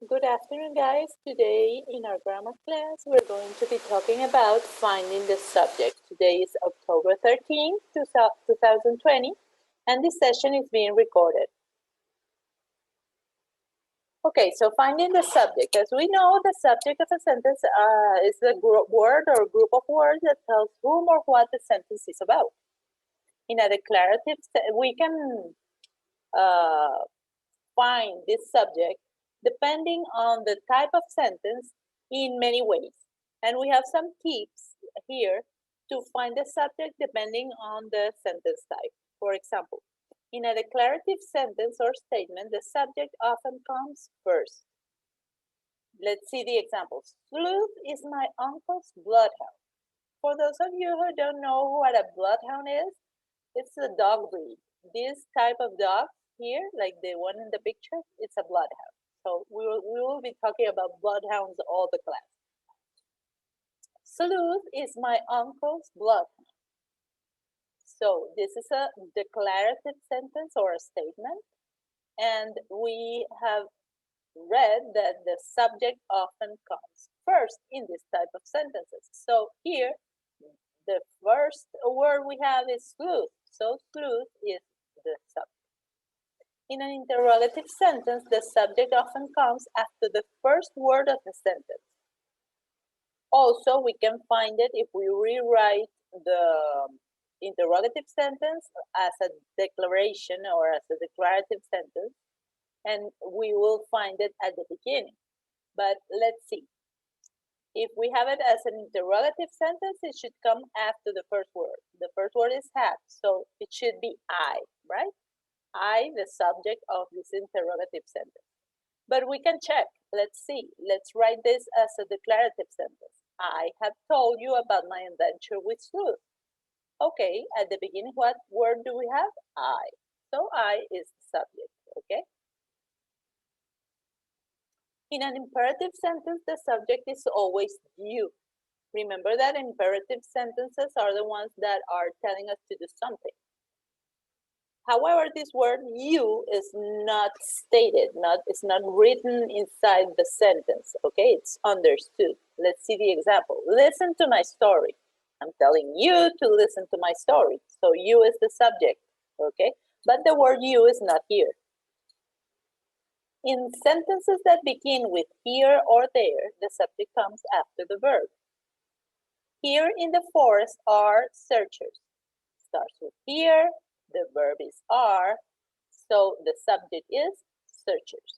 Good afternoon, guys. Today in our grammar class, we're going to be talking about finding the subject. Today is October 13th, 2020, and this session is being recorded. Okay, so finding the subject. As we know, the subject of a sentence is a word or group of words that tells whom or what the sentence is about. In a declarative, we can find this subject depending on the type of sentence in many ways. And we have some tips here to find the subject depending on the sentence type. For example, in a declarative sentence or statement, the subject often comes first. Let's see the examples. Sleuth is my uncle's bloodhound. For those of you who don't know what a bloodhound is, it's a dog breed. This type of dog here, like the one in the picture, it's a bloodhound. So we will be talking about bloodhounds all the class. Sleuth is my uncle's bloodhound. So this is a declarative sentence or a statement. And we have read that the subject often comes first in this type of sentences. So here, the first word we have is sleuth. So sleuth is the subject. In an interrogative sentence, the subject often comes after the first word of the sentence. Also, we can find it if we rewrite the interrogative sentence as a declaration or as a declarative sentence, and we will find it at the beginning. But let's see. If we have it as an interrogative sentence, it should come after the first word. The first word is have, so it should be I, right? I, the subject of this interrogative sentence. But we can check. Let's see. Let's write this as a declarative sentence. I have told you about my adventure with Sleuth. Okay, at the beginning, what word do we have? I. So I is the subject, okay? In an imperative sentence, the subject is always you. Remember that imperative sentences are the ones that are telling us to do something. However, this word you is not stated, it's not written inside the sentence, okay? It's understood. Let's see the example. Listen to my story. I'm telling you to listen to my story. So you is the subject, okay? But the word you is not here. In sentences that begin with here or there, the subject comes after the verb. Here in the forest are searchers. Starts with here, the verb is are, so the subject is searchers.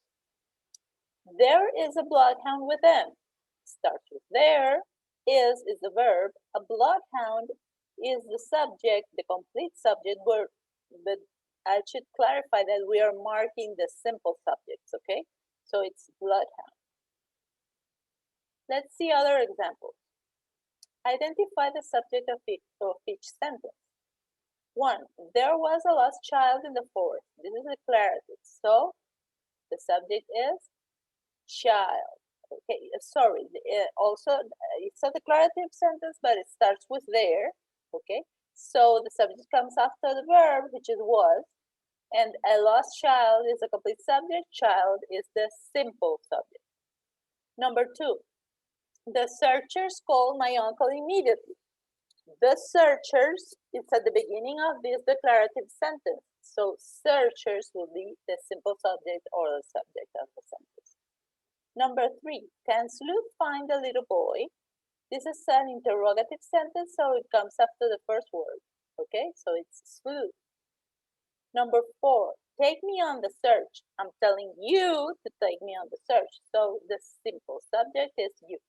There is a bloodhound with them. Starts with there, is the verb. A bloodhound is the subject, the complete subject, but I should clarify that we are marking the simple subjects, okay? So it's bloodhound. Let's see other examples. Identify the subject of each sentence. 1. There was a lost child in the forest. This is declarative. So the subject is child. Okay, sorry. Also, it's a declarative sentence, but it starts with there. Okay, so the subject comes after the verb, which is was, and a lost child is a complete subject. Child is the simple subject. Number 2. The searchers called my uncle immediately. The searchers, it's at the beginning of this declarative sentence. So searchers will be the simple subject or the subject of the sentence. Number 3, can Sleuth find the little boy? This is an interrogative sentence, so it comes after the first word. Okay, so it's Sleuth. Number 4, take me on the search. I'm telling you to take me on the search. So the simple subject is you.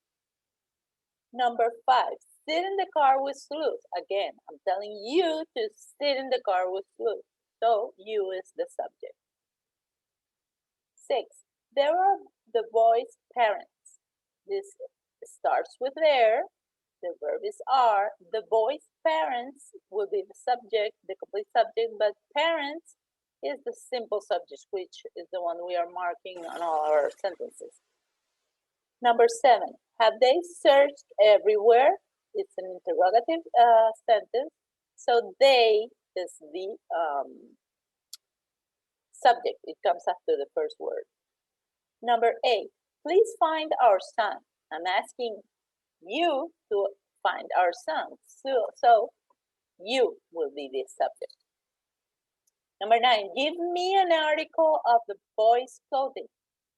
Number 5, sit in the car with Sleuth. Again, I'm telling you to sit in the car with Sleuth. So you is the subject. 6, there are the boy's parents. This starts with there. The verb is are. The boy's parents will be the subject, the complete subject, but parents is the simple subject, which is the one we are marking on all our sentences. Number 7, have they searched everywhere? It's an interrogative sentence. So they is the subject. It comes after the first word. Number 8, please find our son. I'm asking you to find our son. So you will be the subject. Number 9, give me an article of the boy's clothing.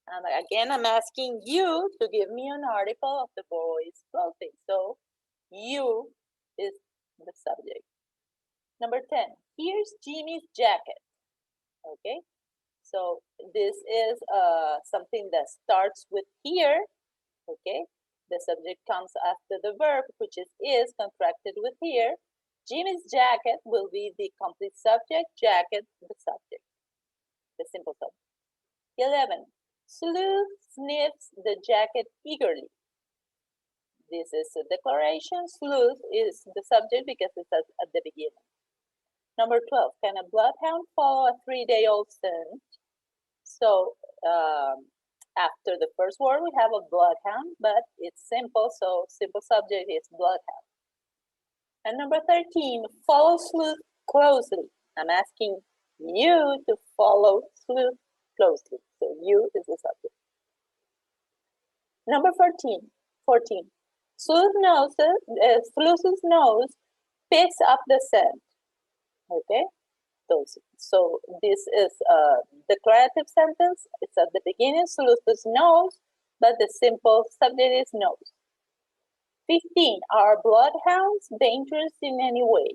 And again, I'm asking you to give me an article of the boy's clothing. So you is the subject. Number 10, here's Jimmy's jacket. Okay, so this is something that starts with here. Okay, the subject comes after the verb, which is contracted with here. Jimmy's jacket will be the complete subject, jacket, the subject, the simple subject. 11, Sleuth sniffs the jacket eagerly. This is a declaration. Sleuth is the subject because it's at the beginning. Number 12, can a bloodhound follow a 3-day-old scent? So after the first word, we have a bloodhound, but it's simple, so simple subject is bloodhound. And number 13, follow Sleuth closely. I'm asking you to follow Sleuth closely. So you is the subject. Number 14, Sleuth's nose picks up the scent. Okay, so this is a declarative sentence. It's at the beginning, Sleuth's nose, but the simple subject is nose. 15, are bloodhounds dangerous in any way?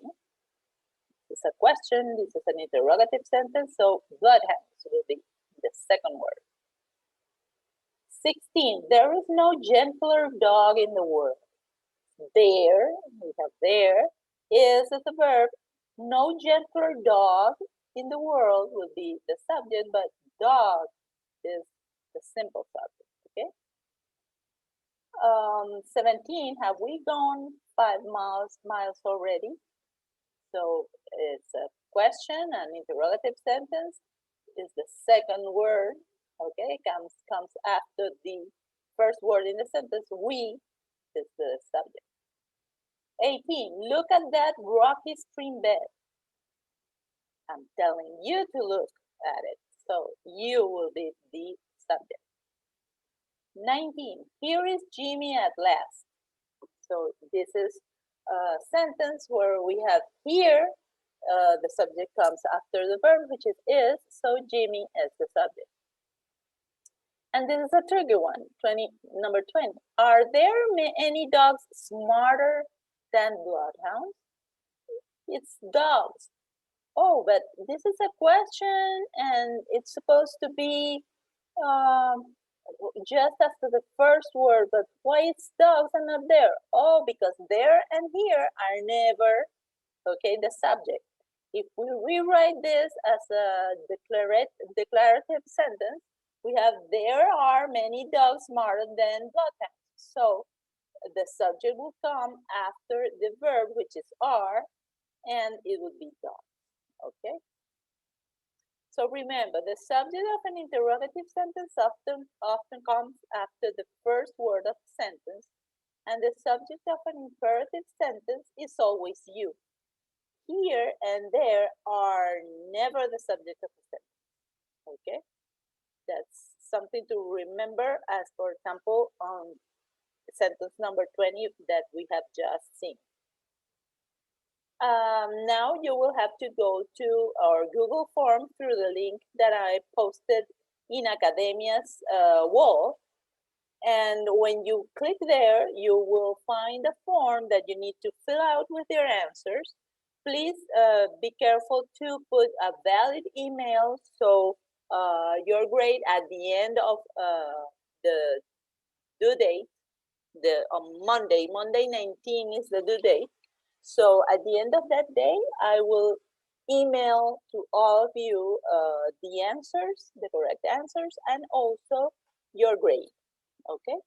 It's a question, this is an interrogative sentence, so bloodhounds will be the second word. 16, there is no gentler dog in the world. There, we have there, is as a verb. No gentler dog in the world will be the subject, but dog is the simple subject, okay? 17, have we gone 5 miles already? So it's a question, an interrogative sentence is the second word, okay? Comes after the first word in the sentence. We is the subject. 18, look at that rocky stream bed. I'm telling you to look at it. So you will be the subject. 19, here is Jimmy at last. So this is a sentence where we have here, the subject comes after the verb, which is, so Jimmy is the subject. And this is a tricky one, number 20. Are there any dogs smarter than bloodhounds? It's dogs. Oh, but this is a question and it's supposed to be just after the first word, but why it's dogs and not there? Oh, because there and here are never, okay, the subject. If we rewrite this as a declarative sentence, we have there are many dogs smarter than bloodhounds. So the subject will come after the verb, which is are, and it would be dog. Okay. So remember, the subject of an interrogative sentence often comes after the first word of the sentence, and the subject of an imperative sentence is always you. Here and there are never the subject of the sentence. Okay, that's something to remember. As for example, on sentence number 20 that we have just seen. Now you will have to go to our Google form through the link that I posted in Academia's wall. And when you click there, you will find a form that you need to fill out with your answers. Please be careful to put a valid email so your grade at the end of the due date, on Monday 19 is the due date. So at the end of that day, I will email to all of you the answers, the correct answers, and also your grade, okay?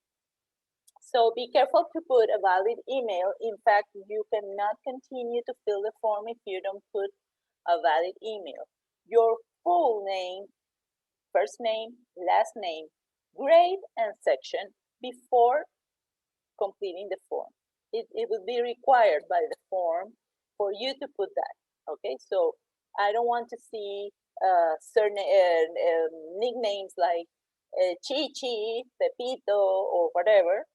So be careful to put a valid email. In fact, you cannot continue to fill the form if you don't put a valid email. Your full name, first name, last name, grade, and section before completing the form. It would be required by the form for you to put that, okay? So I don't want to see certain nicknames like Chichi, Pepito, or whatever,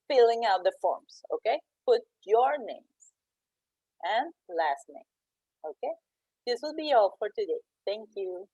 filling out the forms, okay? Put your names and last name, okay? This will be all for today. Thank you.